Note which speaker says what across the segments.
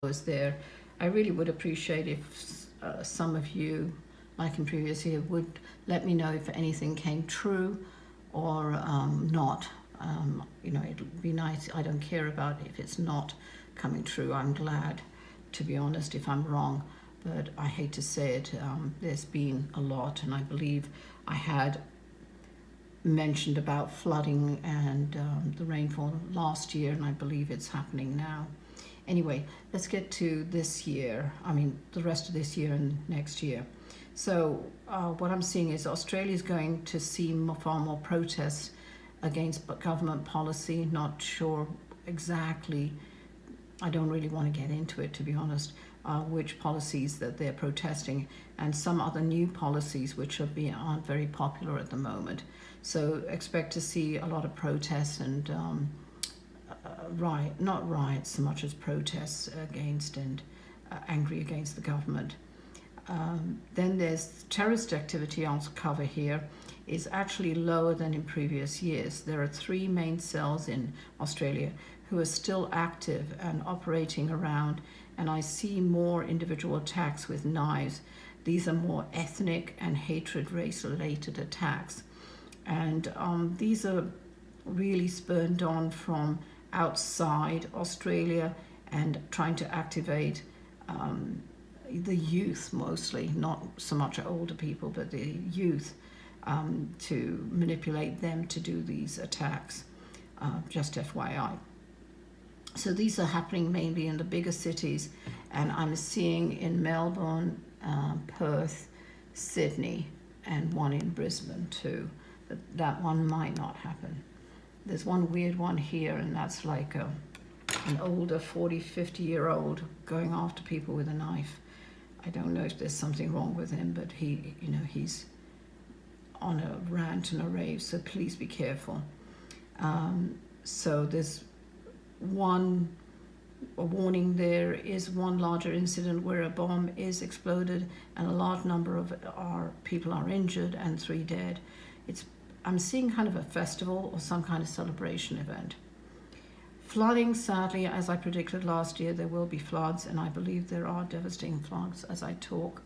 Speaker 1: was there. I really would appreciate if some of you, like in previous year, would let me know if anything came true or not. It would be nice. I don't care about if it's not coming true. I'm glad, to be honest, if I'm wrong, but I hate to say it. There's been a lot, and I believe I had mentioned about flooding and the rainfall last year, and I believe it's happening now. Anyway, let's get to this year. The rest of this year and next year. So what I'm seeing is Australia is going to see far more protests against government policy. Not sure exactly. I don't really want to get into it, to be honest, which policies that they're protesting, and some other new policies which aren't very popular at the moment. So expect to see a lot of protests and not riots so much as protests against and angry against the government. Then there's terrorist activity I'll cover here is actually lower than in previous years. There are 3 main cells in Australia who are still active and operating around, and I see more individual attacks with knives. These are more ethnic and hatred race-related attacks. And these are really spurned on from outside Australia and trying to activate the youth mostly, not so much older people, but the youth, to manipulate them to do these attacks, just FYI. So these are happening mainly in the bigger cities, and I'm seeing in Melbourne, Perth, Sydney, and one in Brisbane too. That one might not happen. There's one weird one here, and that's like an older 40, 50-year-old going after people with a knife. I don't know if there's something wrong with him, but he's on a rant and a rave, so please be careful. So there's a warning. There is one larger incident where a bomb is exploded and a large number of people are injured and 3 dead. I'm seeing kind of a festival or some kind of celebration event. Flooding, sadly, as I predicted last year, there will be floods, and I believe there are devastating floods as I talk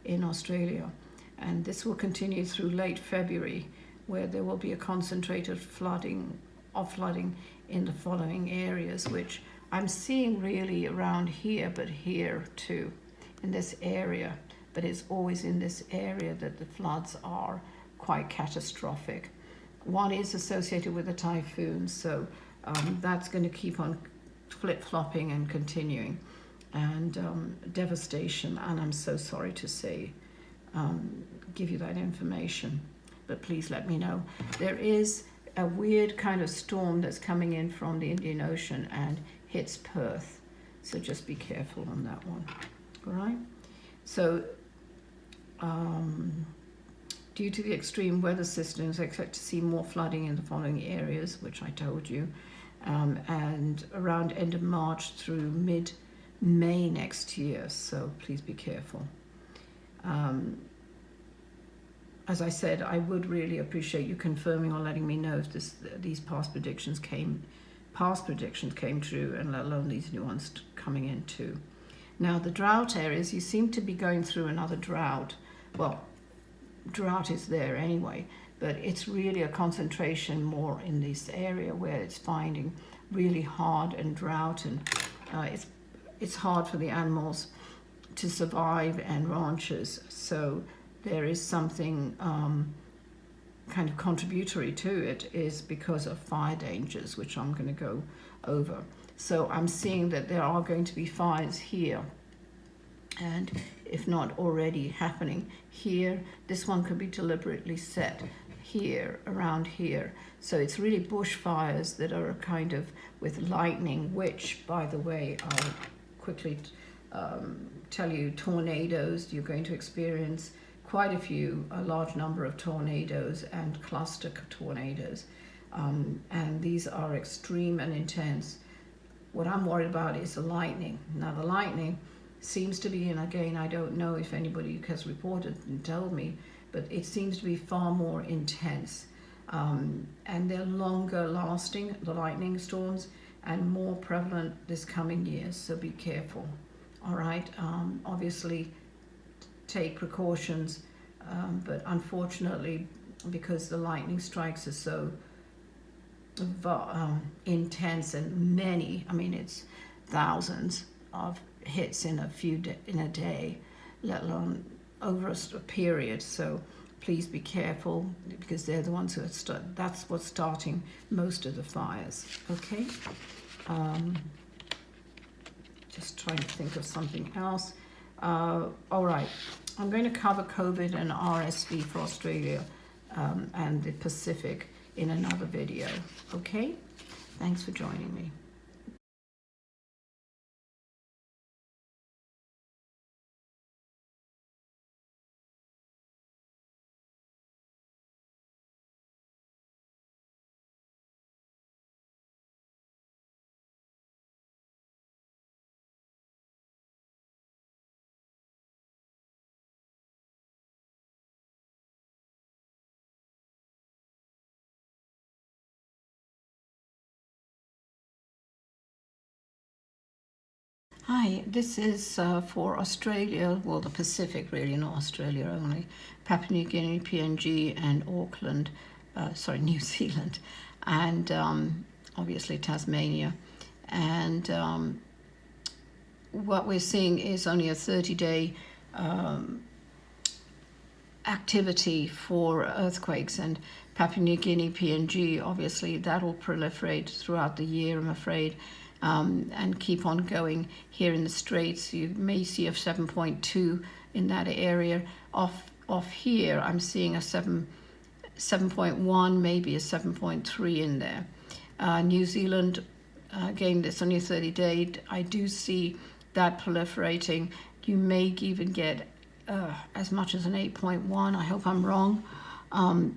Speaker 1: in Australia. And this will continue through late February, where there will be a concentrated flooding in the following areas, which I'm seeing really around here, but here too, in this area. But it's always in this area that the floods are quite catastrophic. One is associated with a typhoon, so that's going to keep on flip-flopping and continuing, and devastation. And I'm so sorry to say, give you that information, but please let me know. There is a weird kind of storm that's coming in from the Indian Ocean and hits Perth, so just be careful on that one. All right. So due to the extreme weather systems, I expect to see more flooding in the following areas, which I told you, and around end of March through mid-May next year, so please be careful. As I said, I would really appreciate you confirming or letting me know if these past predictions came true, and let alone these new ones coming in too. Now, the drought areas, you seem to be going through another drought. Well, drought is there anyway, but it's really a concentration more in this area where it's finding really hard and drought, and it's hard for the animals to survive and ranches. So there is something kind of contributory to it, is because of fire dangers, which I'm going to go over. So I'm seeing that there are going to be fires here, and if not already happening here, this one could be deliberately set here, around here. So it's really bushfires that are kind of with lightning, which, by the way, I'll quickly tell you, tornadoes. You're going to experience quite a large number of tornadoes and cluster tornadoes, and these are extreme and intense. What I'm worried about is the lightning. Now, the lightning seems to be, and again, I don't know if anybody has reported and told me, but it seems to be far more intense. and they're longer lasting, the lightning storms, and more prevalent this coming year, so be careful. All right, obviously take precautions, but unfortunately, because the lightning strikes are so intense and many, I mean it's thousands of hits in in a day, let alone over a period. So please be careful, because they're the ones who are that's what's starting most of the fires. Okay. Just trying to think of something else. All right, I'm going to cover COVID and RSV for Australia and the Pacific in another video. Okay, thanks for joining me. Hi, this is for Australia, well, the Pacific really, not Australia only, Papua New Guinea, PNG, and Auckland, New Zealand, and obviously Tasmania. And what we're seeing is only a 30-day activity for earthquakes, and Papua New Guinea, PNG, obviously that will proliferate throughout the year, I'm afraid. And keep on going here in the Straits. You may see a 7.2 in that area. Off here, I'm seeing a 7.1, maybe a 7.3 in there. New Zealand, again, it's only a 30-day. I do see that proliferating. You may even get as much as an 8.1. I hope I'm wrong,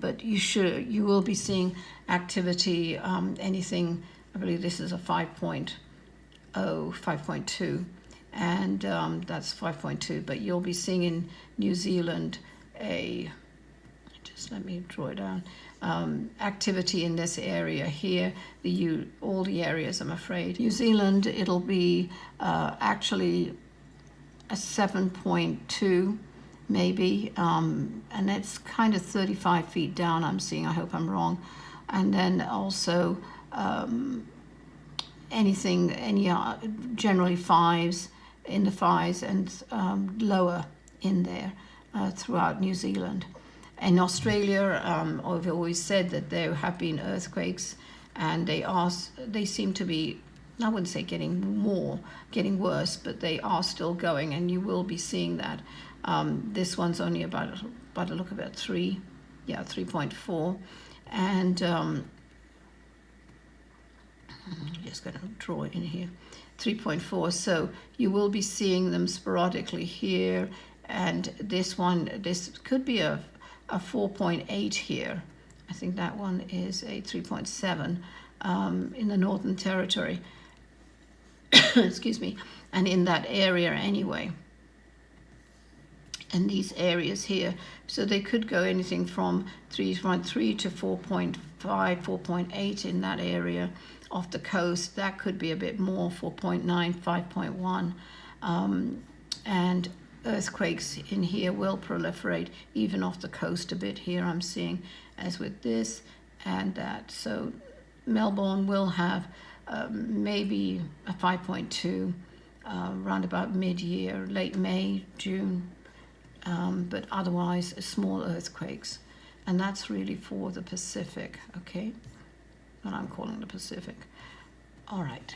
Speaker 1: but you will be seeing activity. Anything. I believe this is a 5.0, 5.2, and that's 5.2. But you'll be seeing in New Zealand just let me draw it down, activity in this area here, all the areas, I'm afraid. New Zealand, it'll be actually a 7.2, maybe, and it's kind of 35 feet down, I'm seeing. I hope I'm wrong. And then also generally fives, in the fives, and lower in there throughout New Zealand. In Australia, I've always said that there have been earthquakes, and they seem to be, I wouldn't say getting worse, but they are still going, and you will be seeing that. This one's only about a look about 3.4, and I'm just going to draw it in here, 3.4. So you will be seeing them sporadically here, and this could be a 4.8 here. I think that one is a 3.7 in the Northern Territory. Excuse me, and in that area anyway. And these areas here, so they could go anything from 3.3 to 4.5, 4.8 in that area off the coast. That could be a bit more, 4.9, 5.1, and earthquakes in here will proliferate even off the coast a bit here, I'm seeing, as with this and that. So Melbourne will have maybe a 5.2 around about mid-year, late May, June, but otherwise small earthquakes. And that's really for the Pacific, okay? What I'm calling the Pacific. All right.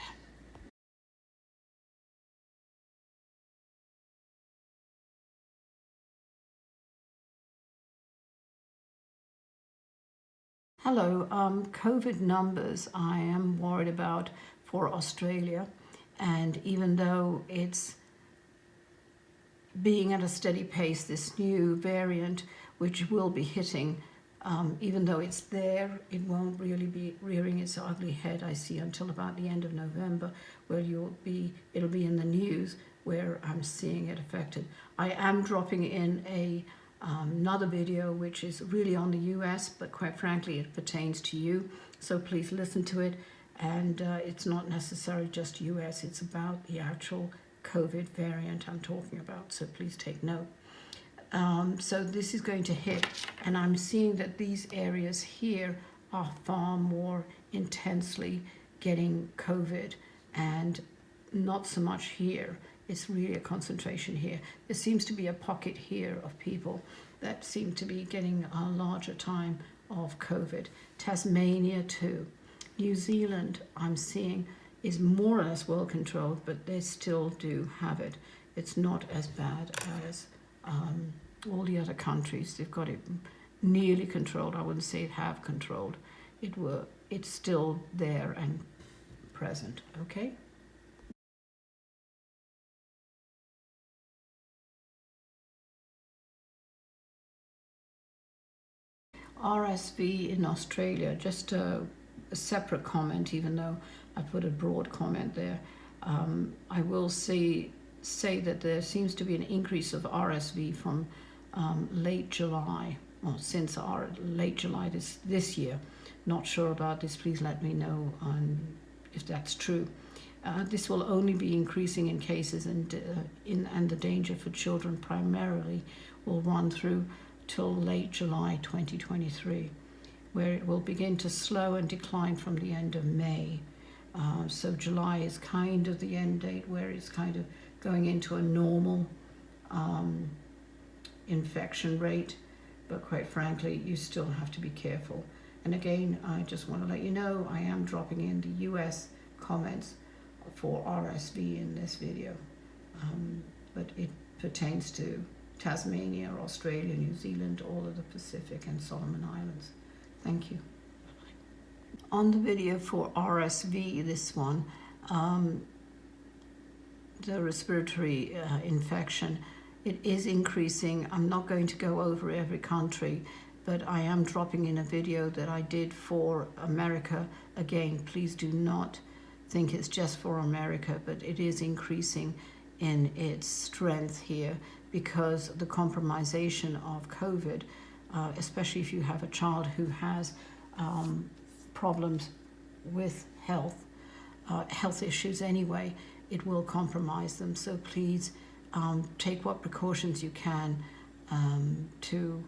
Speaker 1: Hello, COVID numbers I am worried about for Australia, and even though it's being at a steady pace, this new variant, which will be hitting, even though it's there, it won't really be rearing its ugly head, I see, until about the end of November, where it'll be in the news where I'm seeing it affected. I am dropping in a another video which is really on the US, but quite frankly it pertains to you, so please listen to it. And it's not necessarily just US, it's about the actual COVID variant I'm talking about, so please take note. So this is going to hit, and I'm seeing that these areas here are far more intensely getting COVID, and not so much here. It's really a concentration here. There seems to be a pocket here of people that seem to be getting a larger time of COVID. Tasmania too. New Zealand, I'm seeing, is more or less well controlled, but they still do have it. It's not as bad as all the other countries. They've got it nearly controlled. I wouldn't say it have controlled. It's still there and present, okay? RSV in Australia, just a separate comment, even though I put a broad comment there. I will say that there seems to be an increase of RSV from late July, well, since late July this year. Not sure about this, please let me know if that's true. This will only be increasing in cases, and the danger for children primarily will run through till late July 2023, where it will begin to slow and decline from the end of May. So July is kind of the end date where it's kind of going into a normal infection rate, but quite frankly, you still have to be careful. And again, I just want to let you know, I am dropping in the US comments for RSV in this video, but it pertains to Tasmania, Australia, New Zealand, all of the Pacific and Solomon Islands. Thank you. On the video for RSV, this one, the respiratory infection, it is increasing. I'm not going to go over every country, but I am dropping in a video that I did for America. Again, please do not think it's just for America, but it is increasing in its strength here because the compromisation of COVID, especially if you have a child who has problems with health issues anyway, it will compromise them. So please take what precautions you can to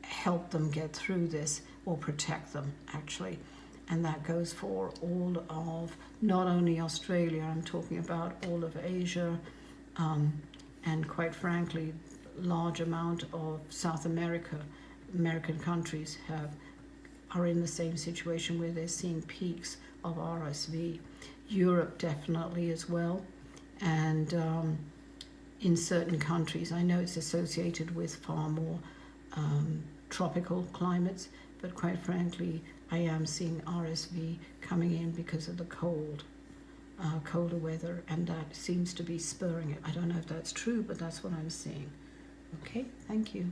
Speaker 1: help them get through this, or protect them actually. And that goes for all of, not only Australia, I'm talking about all of Asia, and quite frankly, large amount of South American countries are in the same situation where they're seeing peaks of RSV. Europe definitely as well, and in certain countries, I know it's associated with far more tropical climates, but quite frankly, I am seeing RSV coming in because of the colder weather, and that seems to be spurring it. I don't know if that's true, but that's what I'm seeing. Okay, thank you.